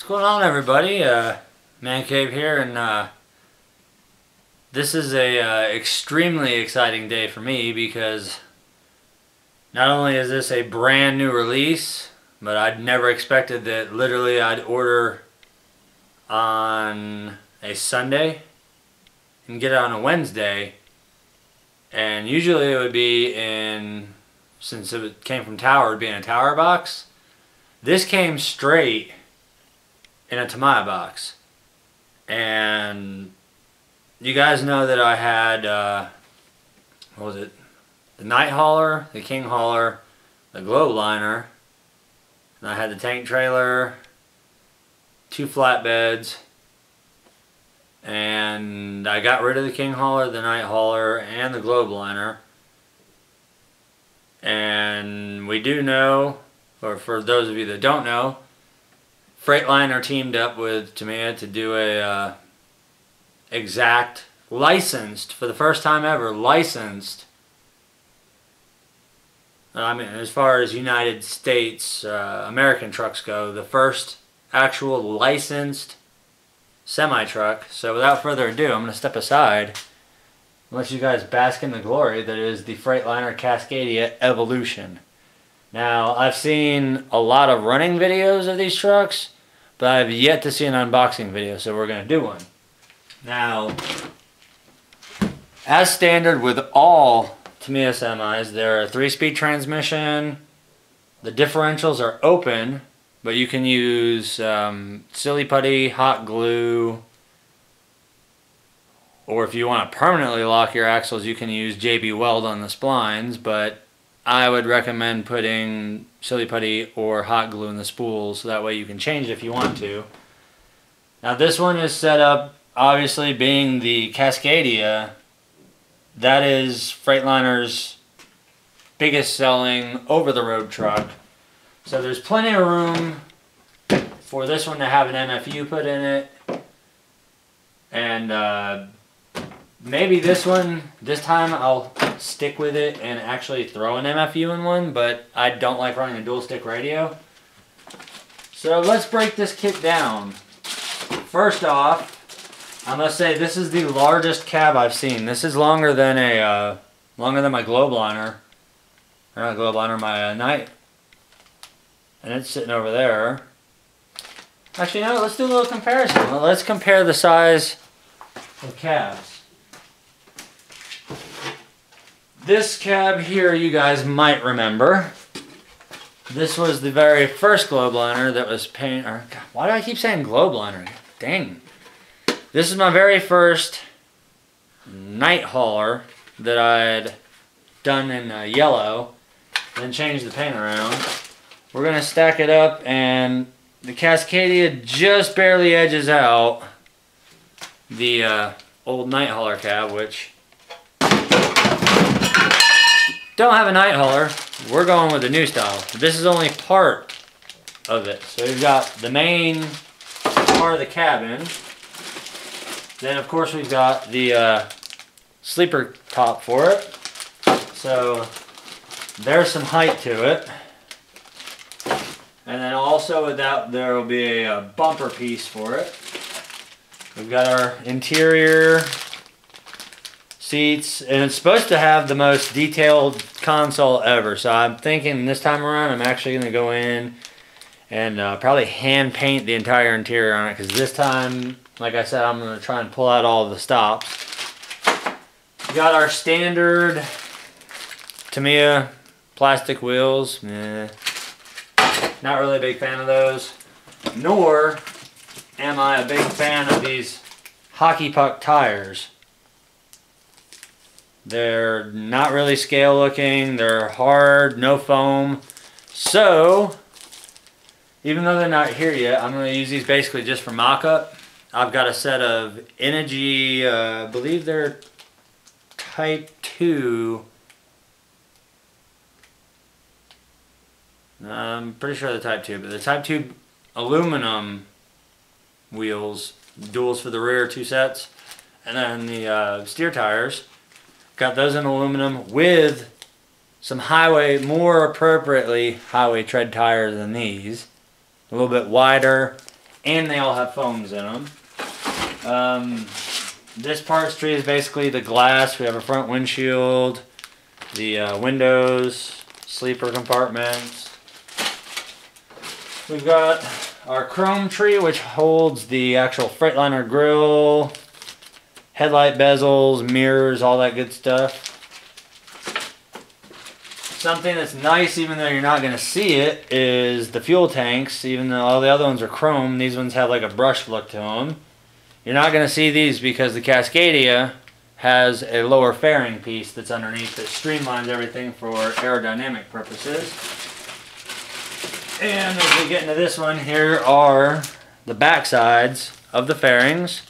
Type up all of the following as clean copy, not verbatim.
going on, everybody? Man Cave here, and this is a extremely exciting day for me because not only is this a brand new release, but I'd never expected that literally I'd order on a Sunday and get it on a Wednesday, and usually it would be in, since it came from Tower, it would be in a Tower box. This came straight in a Tamiya box. And you guys know that I had, what was it? The Night Hauler, the King Hauler, the Freightliner, and I had the tank trailer, 2 flatbeds, and I got rid of the King Hauler, the Night Hauler, and the Freightliner. And we do know, or for those of you that don't know, Freightliner teamed up with Tamiya to do a exact licensed, for the first time ever, licensed, I mean as far as United States American trucks go, the first actual licensed semi-truck. So without further ado, I'm going to step aside and let you guys bask in the glory that is the Freightliner Cascadia Evolution. Now, I've seen a lot of running videos of these trucks, but I've yet to see an unboxing video, so we're going to do one. Now, as standard with all Tamiya semis, they're a 3-speed transmission. The differentials are open, but you can use silly putty, hot glue, or if you want to permanently lock your axles, you can use JB Weld on the splines, but I would recommend putting silly putty or hot glue in the spools, so that way you can change it if you want to. Now this one is set up, obviously being the Cascadia, that is Freightliner's biggest selling over-the-road truck. So there's plenty of room for this one to have an MFU put in it. And maybe this time I'll stick with it and actually throw an MFU in one, but I don't like running a dual stick radio. So let's break this kit down. First off, I must say this is the largest cab I've seen. This is longer than my Freightliner, or not Freightliner, my Night, and it's sitting over there. Actually, no, let's do a little comparison. Let's compare the size of cabs. This cab here, you guys might remember. This was the very first Freightliner that was painted. Why do I keep saying Freightliner? Dang. This is my very first Night Hauler that I had done in yellow, then changed the paint around. We're gonna stack it up, and the Cascadia just barely edges out the old Night Hauler cab, which don't have a Night Hauler. We're going with the new style. This is only part of it. So we've got the main part of the cabin. Then of course we've got the sleeper top for it. So there's some height to it. And then also with that there will be a bumper piece for it. We've got our interior seats, and it's supposed to have the most detailed console ever. So I'm thinking this time around I'm actually going to go in and probably hand paint the entire interior on it, because this time, like I said, I'm going to try and pull out all of the stops. We got our standard Tamiya plastic wheels. Not really a big fan of those. Nor am I a big fan of these hockey puck tires. They're not really scale looking, they're hard, no foam. So, even though they're not here yet, I'm going to use these basically just for mock-up. I've got a set of Energy, I believe they're Type 2. I'm pretty sure they're Type 2, but the Type 2 aluminum wheels, duals for the rear, 2 sets. And then the steer tires. Got those in aluminum with some highway, more appropriately highway tread tires than these. A little bit wider and they all have foams in them. This parts tree is basically the glass. We have a front windshield, the windows, sleeper compartments. We've got our chrome tree, which holds the actual Freightliner grill, headlight bezels, mirrors, all that good stuff. Something that's nice, even though you're not going to see it, is the fuel tanks. Even though all the other ones are chrome, these ones have like a brushed look to them. You're not going to see these because the Cascadia has a lower fairing piece that's underneath that streamlines everything for aerodynamic purposes. And as we get into this one, here are the back sides of the fairings.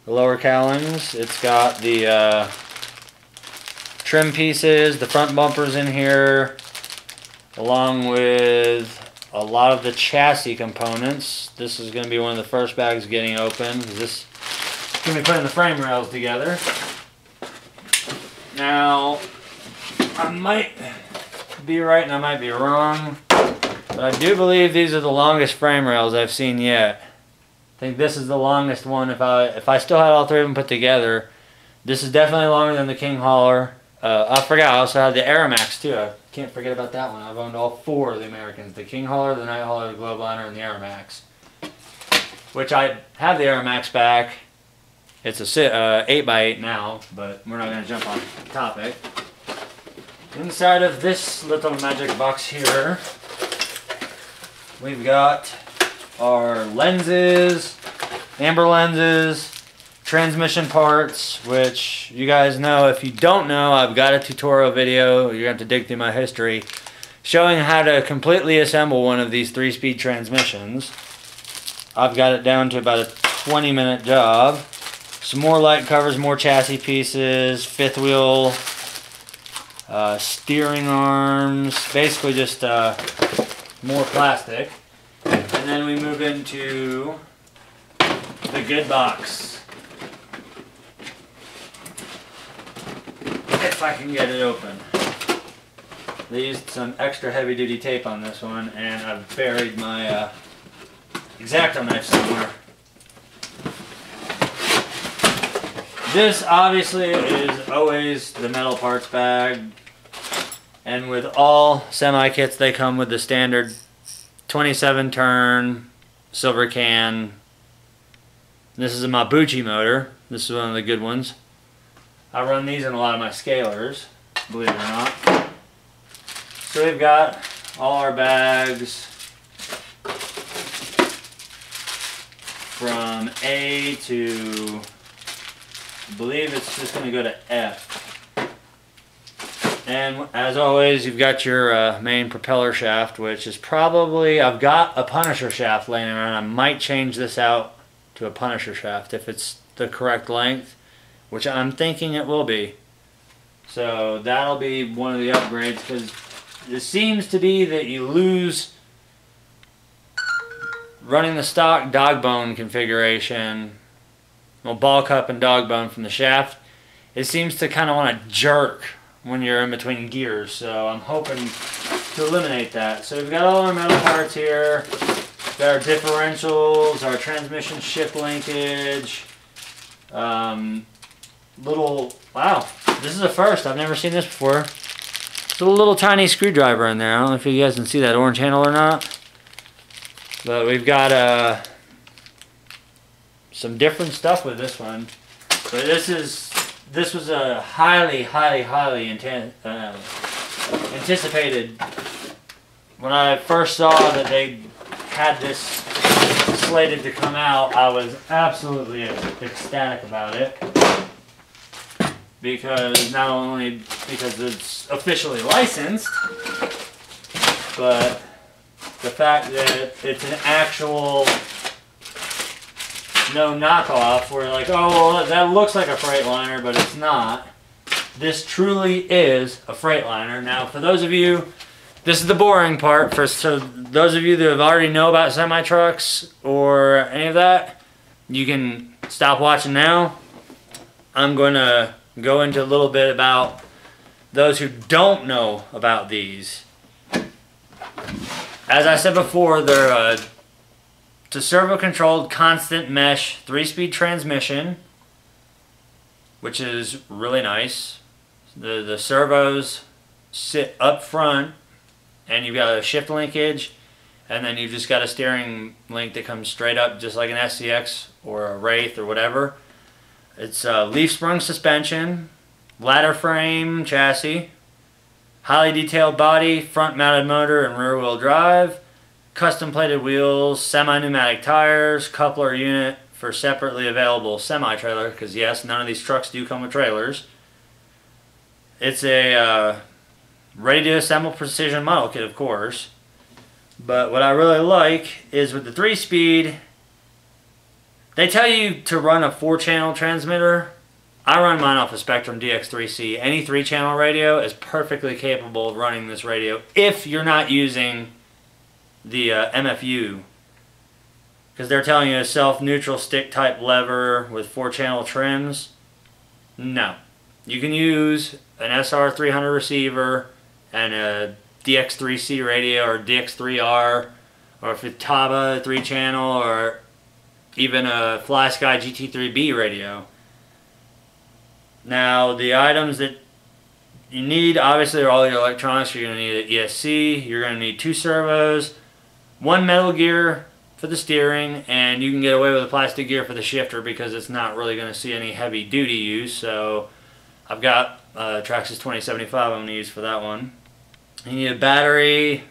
The lower cowlings, it's got the trim pieces, the front bumpers in here, along with a lot of the chassis components. This is going to be one of the first bags getting open. This is going to be putting the frame rails together. Now, I might be right and I might be wrong, but I do believe these are the longest frame rails I've seen yet. I think this is the longest one. If I still had all three of them put together, this is definitely longer than the King Hauler. I forgot, I also had the Aeromax too. I can't forget about that one. I've owned all four of the Americans. The King Hauler, the Night Hauler, the Globeliner, and the Aeromax. Which I have the Aeromax back. It's a 8x8 now, but we're not going to jump on topic. Inside of this little magic box here, we've got our lenses, amber lenses, transmission parts, which you guys know. If you don't know, I've got a tutorial video, you're going to have to dig through my history, showing how to completely assemble one of these 3-speed transmissions. I've got it down to about a 20-minute job. Some more light covers, more chassis pieces, fifth wheel, steering arms, basically just more plastic. And then we move into the good box. If I can get it open. They used some extra heavy duty tape on this one, and I've buried my X-Acto knife somewhere. This obviously is always the metal parts bag, and with all semi-kits they come with the standard 27 turn silver can. This is a Mabuchi motor. This is one of the good ones. I run these in a lot of my scalers, believe it or not. So we've got all our bags from A to, I believe it's just going to go to F. And as always, you've got your main propeller shaft, which is probably, I've got a Punisher shaft laying around. I might change this out to a Punisher shaft if it's the correct length, which I'm thinking it will be. So that'll be one of the upgrades, because it seems to be that you lose running the stock dog bone configuration, well, ball cup and dog bone from the shaft. It seems to kind of want to jerk when you're in between gears, so I'm hoping to eliminate that. So we've got all our metal parts here. We've got our differentials, our transmission shift linkage, wow, this is a first. I've never seen this before. There's a little tiny screwdriver in there. I don't know if you guys can see that orange handle or not. But we've got some different stuff with this one. But this was a highly anticipated. When I first saw that they had this slated to come out, I was absolutely ecstatic about it. Because not only because it's officially licensed, but the fact that it's an actual no knockoff where like, oh, well, that looks like a Freightliner, but it's not. This truly is a Freightliner. Now, for those of you, this is the boring part. So those of you that have already know about semi-trucks or any of that, you can stop watching now. I'm going to go into a little bit about those who don't know about these. As I said before, they're to a servo-controlled constant mesh 3-speed transmission, which is really nice. The servos sit up front, and you've got a shift linkage, and then you've just got a steering link that comes straight up just like an SCX or a Wraith or whatever. It's leaf sprung suspension, ladder frame chassis, highly detailed body, front mounted motor and rear wheel drive, custom plated wheels, semi-pneumatic tires, coupler unit for separately available semi-trailer, because yes, none of these trucks do come with trailers. It's a ready to assemble precision model kit, of course. But what I really like is with the 3-speed, they tell you to run a 4-channel transmitter. I run mine off a Spectrum DX3C. Any 3-channel radio is perfectly capable of running this radio if you're not using the MFU. Because they're telling you a self-neutral stick type lever with 4-channel trims. No. You can use an SR300 receiver and a DX3C radio or DX3R, or if it's Tamiya 3-channel, or even a FlySky GT3B radio. Now, the items that you need, obviously, are all your electronics. You're going to need an ESC, you're going to need 2 servos, 1 metal gear for the steering, and you can get away with a plastic gear for the shifter because it's not really going to see any heavy duty use. So I've got Traxxas 2075 I'm going to use for that one. You need a battery,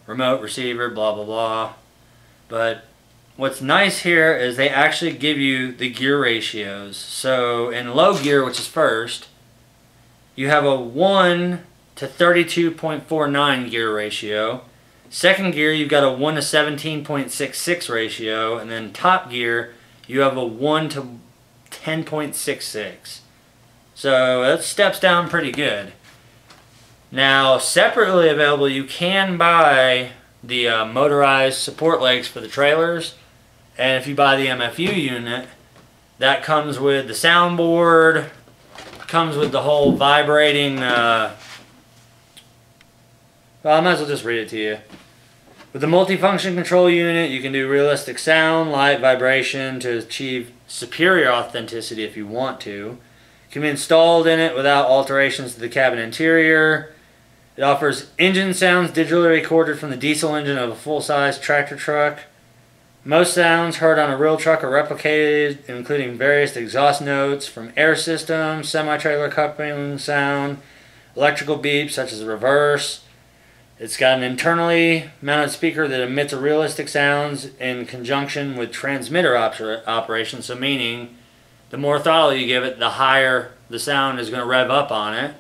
remote receiver, blah blah blah. But what's nice here is they actually give you the gear ratios. So in low gear, which is first, you have a 1 to 32.49 gear ratio. Second gear, you've got a 1 to 17.66 ratio. And then top gear, you have a 1 to 10.66. So that steps down pretty good. Now, separately available, you can buy the motorized support legs for the trailers. And if you buy the MFU unit, that comes with the soundboard, comes with the whole vibrating, well, I might as well just read it to you. With the multifunction control unit, you can do realistic sound, light, vibration to achieve superior authenticity if you want to. It can be installed in it without alterations to the cabin interior. It offers engine sounds digitally recorded from the diesel engine of a full-size tractor truck. Most sounds heard on a real truck are replicated, including various exhaust notes from air systems, semi-trailer coupling sound, electrical beeps such as reverse. It's got an internally mounted speaker that emits a realistic sounds in conjunction with transmitter operation, so meaning the more throttle you give it, the higher the sound is going to rev up on it.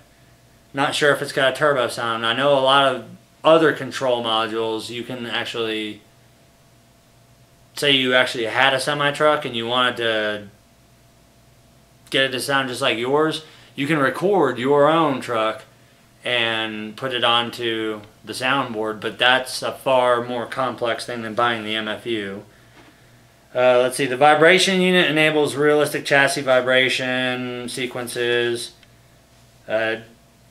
Not sure if it's got a turbo sound. I know a lot of other control modules, you can actually, say you actually had a semi-truck and you wanted to get it to sound just like yours, you can record your own truck and put it onto the soundboard, but that's a far more complex thing than buying the MFU. Let's see, the vibration unit enables realistic chassis vibration sequences.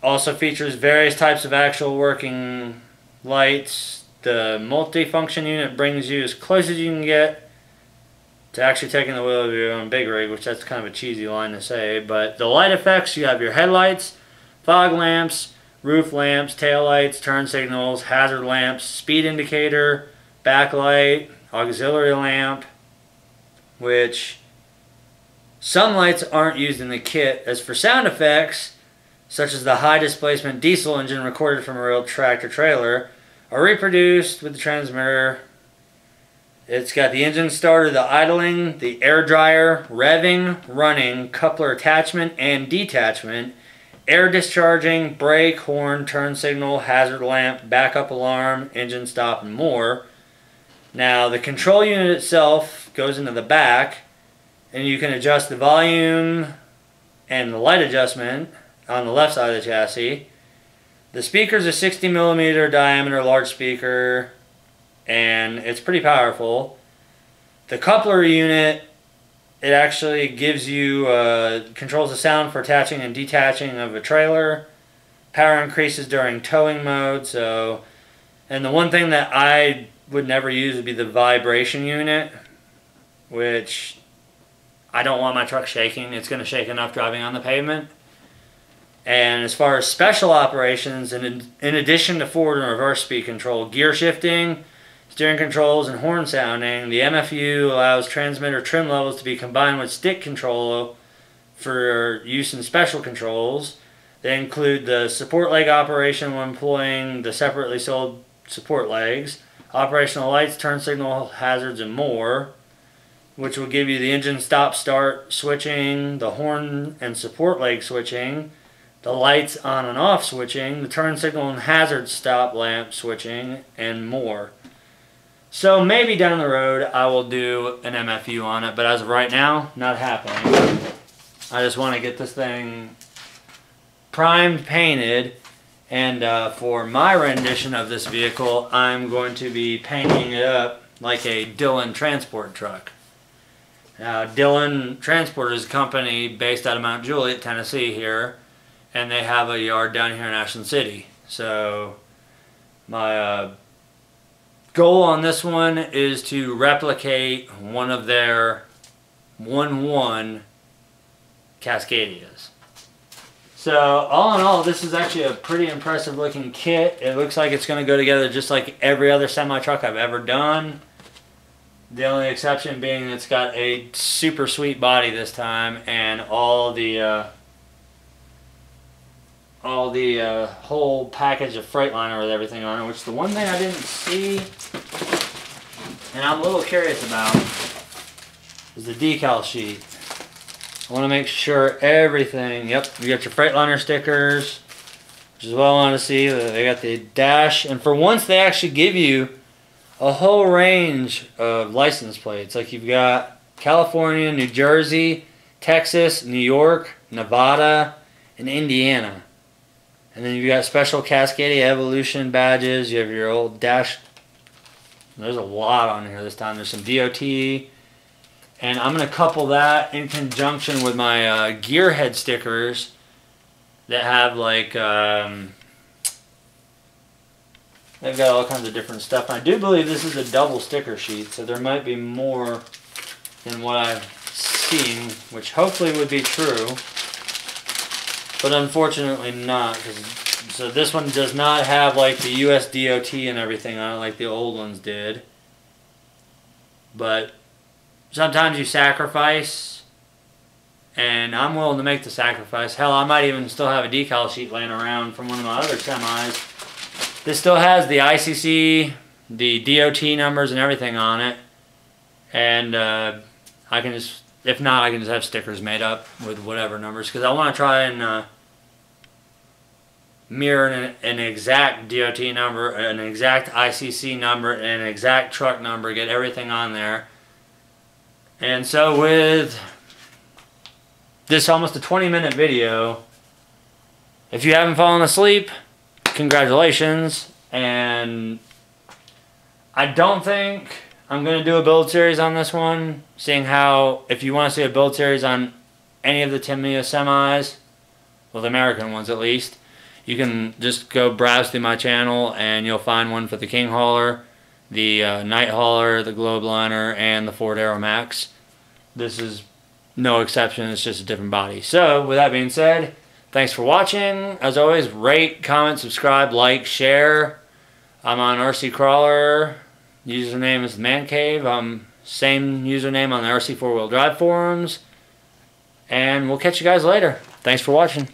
Also features various types of actual working lights. The multi-function unit brings you as close as you can get to actually taking the wheel of your own big rig, which that's kind of a cheesy line to say. But the light effects, you have your headlights, fog lamps, roof lamps, tail lights, turn signals, hazard lamps, speed indicator, backlight, auxiliary lamp, which some lights aren't used in the kit. As for sound effects, such as the high displacement diesel engine recorded from a real tractor trailer, are reproduced with the transmitter. It's got the engine starter, the idling, the air dryer, revving, running, coupler attachment and detachment, air discharging, brake, horn, turn signal, hazard lamp, backup alarm, engine stop, and more. Now, the control unit itself goes into the back, and you can adjust the volume and the light adjustment on the left side of the chassis. The speaker's a 60mm diameter large speaker, and it's pretty powerful. The coupler unit, it actually gives you, controls the sound for attaching and detaching of a trailer. Power increases during towing mode, so, and the one thing that I would never use would be the vibration unit, which I don't want my truck shaking. It's going to shake enough driving on the pavement. And as far as special operations, in addition to forward and reverse speed control, gear shifting, steering controls, and horn sounding, the MFU allows transmitter trim levels to be combined with stick control for use in special controls. They include the support leg operation when employing the separately sold support legs, operational lights, turn signal hazards, and more, which will give you the engine stop-start switching, the horn and support leg switching, the lights on and off switching, the turn signal and hazard stop lamp switching, and more. So maybe down the road I will do an MFU on it, but as of right now, not happening. I just want to get this thing primed, painted, and for my rendition of this vehicle, I'm going to be painting it up like a Dillon transport truck. Now, Dillon Transport is a company based out of Mount Juliet, Tennessee here, and they have a yard down here in Ashland City. So my goal on this one is to replicate one of their 1-1 Cascadias. So all in all, this is actually a pretty impressive looking kit. It looks like it's going to go together just like every other semi-truck I've ever done. The only exception being it's got a super sweet body this time, and all the whole package of Freightliner with everything on it, which the one thing I didn't see and I'm a little curious about is the decal sheet. I want to make sure everything, yep, you got your Freightliner stickers, which is what I want to see. They got the dash, and for once they actually give you a whole range of license plates. Like you've got California, New Jersey, Texas, New York, Nevada, and Indiana. And then you've got special Cascadia Evolution badges. You have your old dash. There's a lot on here this time. There's some DOT. And I'm going to couple that in conjunction with my gear head stickers that have like, they've got all kinds of different stuff. I do believe this is a double sticker sheet, so there might be more than what I've seen, which hopefully would be true. But unfortunately not. So this one does not have like the US DOT and everything on it like the old ones did. But sometimes you sacrifice, and I'm willing to make the sacrifice. Hell, I might even still have a decal sheet laying around from one of my other semis. This still has the ICC, the DOT numbers and everything on it. And I can just, if not, I can just have stickers made up with whatever numbers. Because I want to try and mirror an exact DOT number, an exact ICC number, and an exact truck number, get everything on there. And so with this almost a 20-minute video, if you haven't fallen asleep, congratulations. And I don't think I'm going to do a build series on this one, seeing how if you want to see a build series on any of the Tamiya semis, well, the American ones at least, you can just go browse through my channel and you'll find one for the King Hauler, the Night Hauler, the Globeliner, and the Ford Aero Max. This is no exception, it's just a different body. So, with that being said, thanks for watching. As always, rate, comment, subscribe, like, share. I'm on RC Crawler. Username is Man Cave. Same username on the RC 4-wheel drive forums. And we'll catch you guys later. Thanks for watching.